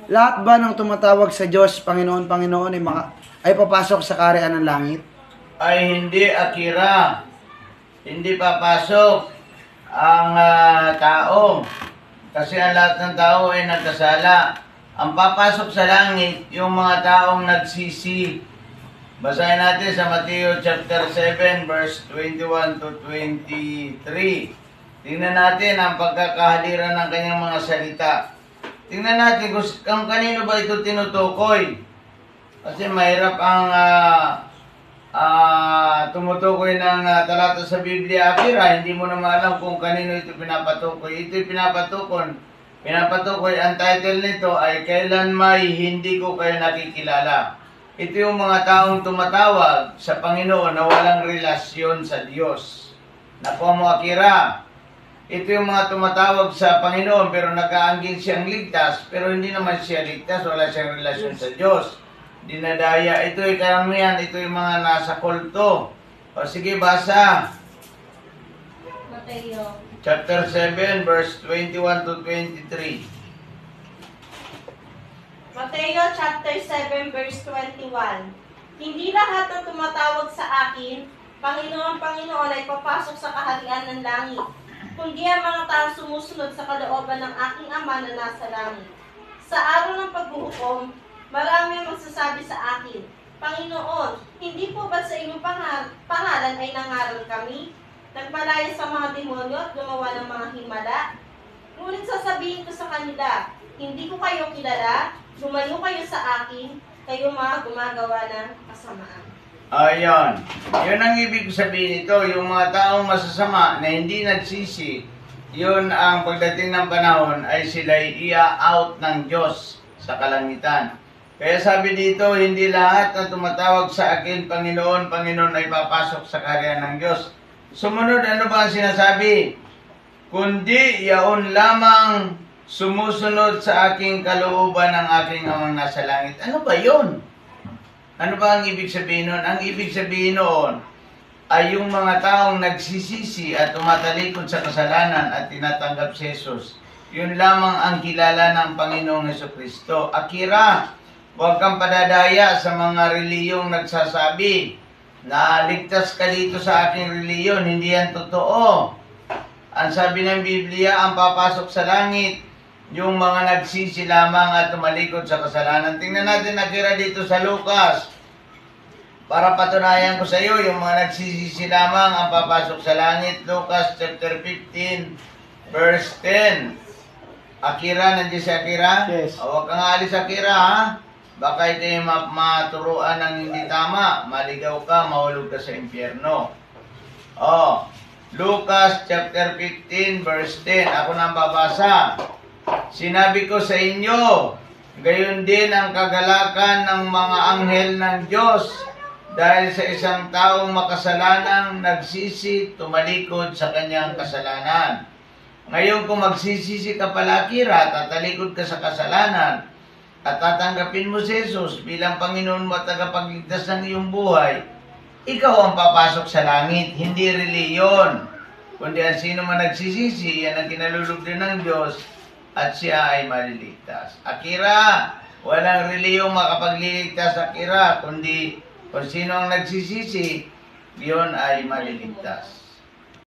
Lahat ba ng tumatawag sa Diyos, Panginoon, Panginoon ay papasok sa kaharian ng langit? Ay hindi, Akira. Hindi papasok ang tao. Kasi ang lahat ng tao ay nagkasala. Ang papasok sa langit, yung mga taong nagsisi. Basahin natin sa Mateo chapter 7, verse 21 to 23. Tingnan natin ang pagkakahaliran ng kanyang mga salita. Tingnan natin kung kanino ba ito tinutukoy. Kasi mahirap ang tumutukoy ng talata sa Biblia, Akira. Hindi mo na maalam kung kanino ito pinapatukoy. Ito pinapatukoy. Ang title nito ay Kailan May Hindi Ko Kayo Nakikilala. Ito yung mga taong tumatawag sa Panginoon na walang relasyon sa Diyos. Nakuha mo, Akira? Ito yung mga tumatawag sa Panginoon pero nag-aangging siyang ligtas pero hindi naman siya ligtas, wala siyang relasyon sa Diyos. Dinadaya. Ito yung karamihan, ito yung mga nasa kulto. O sige, basa. Mateo. Chapter 7, verse 21 to 23. Mateo chapter 7 verse 21. Hindi lahat ng tumatawag sa akin, Panginoon, Panginoon, ay papasok sa kaharian ng langit, kundi ang mga taong sumusunod sa kalooban ng aking Ama na nasa langit. Sa araw ng paghuhukom, marami ang magsasabi sa akin, Panginoon, hindi po ba sa inyong pangalan ay nangaral kami? Nagpalaya sa mga demonyo at gumawa ng mga himala? Ngunit sasabihin ko sa kanila, hindi ko kayo kilala, lumayo kayo sa akin, kayo mga gumagawa ng kasamaan. Ayan. Yun ang ibig sabihin nito. Yung mga taong masasama na hindi nagsisi, yun ang pagdating ng panahon ay sila'y ia-out ng Diyos sa kalangitan. Kaya sabi dito, hindi lahat na tumatawag sa akin, Panginoon, Panginoon, ay papasok sa kaharian ng Diyos. Sumunod, ano ba ang sinasabi? Kundi yaon lamang sumusunod sa aking kalooban ng aking Amang nasa langit. Ano ba yun? Ano ba ang ibig sabihin nun? Ang ibig sabihin noon ay yung mga taong nagsisisi at tumatalikod sa kasalanan at tinatanggap si Jesus. Yun lamang ang kilala ng Panginoong Jesucristo. Akira, huwag kang padadaya sa mga reliyong nagsasabi na ligtas ka dito sa aking reliyon. Hindi yan totoo. Ang sabi ng Biblia, ang papasok sa langit, yung mga nagsisi lamang at tumalikod sa kasalanan. Tingnan natin, Akira, dito sa Lucas. Para patunayan ko sa iyo, yung mga nagsisisi lamang ang papasok sa langit. Lucas chapter 15, verse 10. Akira, nandiyan si Akira? Yes. Huwag kang alis, Akira, ha? Baka ito'y maturuan ng hindi tama. Maligaw ka, mahulog ka sa impyerno. Lucas chapter 15, verse 10. Ako na ang babasa. Sinabi ko sa inyo, gayon din ang kagalakan ng mga anghel ng Diyos dahil sa isang taong makasalanang nagsisi, tumalikod sa kanyang kasalanan. Ngayon kung magsisisi ka pala, Akira, tatalikod ka sa kasalanan at tatanggapin mo si Jesus bilang Panginoon mo at tagapagligtas ng iyong buhay, ikaw ang papasok sa langit, hindi reliyon. Kundi ang sino man nagsisisi, yan ang kinalulugdan ng Diyos at siya ay maliligtas. Akira, walang reliyong makapagliligtas, Akira, kundi kung sino ang nagsisisi, yun ay maliligtas.